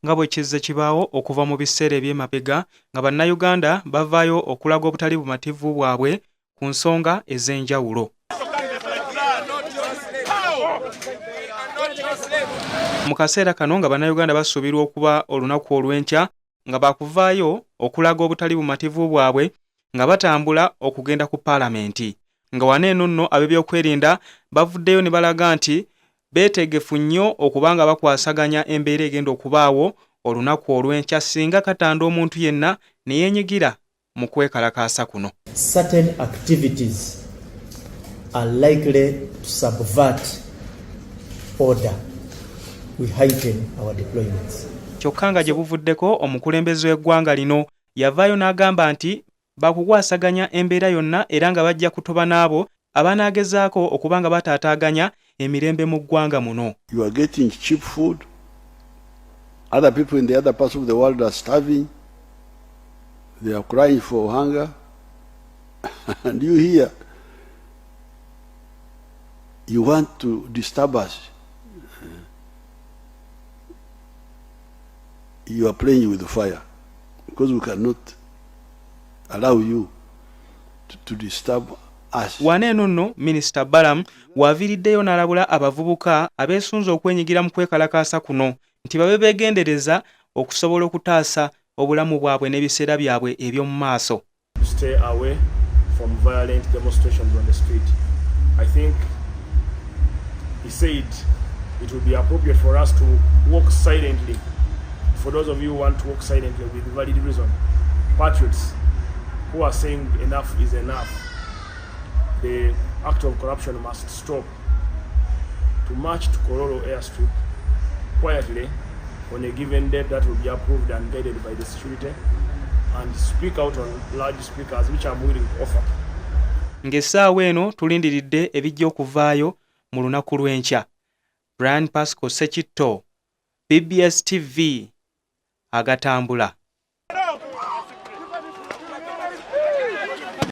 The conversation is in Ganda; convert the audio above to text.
nga bwe kizze kibaawo okuva mu biseera eby'emabega nga bannayuganda bavaayo okulaga obutali bumativu bwabwe ku nsonga ez'enjawulo. Mu kaseera kano nga bannayuganda basuubirwa okuba olunaku olw'enkya nga bakuvaayo okulaga obutali bumativu bwabwe nga batambula okugenda ku paalamenti. Nga wano eno nno ab'ebyokwerinda bavuddeyo ne balaga nti beetegefu nnyo okuba nga bakwasaganya embeera egenda okubaawo olunaku olw'enkya singa katanda omuntu yenna ne yeenyigira mu kwekalakaasa kuno. Certain activities are likely to subvert order. We heighten our deployments. Kyokka nga gye buvuddeko omukulembeze w'eggwanga lino yavaayo n'agamba nti bakukwasaganya embeera yonna era nga bajja kutoba n'abo abanaagezaako okuba nga bataataaganya emirembe mu ggwanga muno. You are getting cheap food. Other people in the other parts of the world are starving. They are crying for hunger. And you here, you want to disturb us. You are playing with fire because we cannot allow you to disturb us. Wano eno nno Minisita Balaam waaviiriddeyo n'alabula abavubuka abeesunze okwenyigira mu kwekalakaasa kuno nti babe beegendereza okusobola okutaasa obulamu bwabwe n'ebiseera byabwe eby'omu maaso. Stay away from violent demonstrations on the street. I think he said it would be appropriate for us to walk silently. For those of you who want to walk silently with valid reason, patriots who are saying enough is enough, the act of corruption must stop, to march to Kororo airstrip quietly on a given date that will be approved and guided by the security, and speak out on large speakers, which I'm willing to offer. Ng'essaawa eno tulindiridde ebijja okuvaayo mu lunaku lw'enkya. Brian Pasco Sekitto, PBS TV, Agatambula.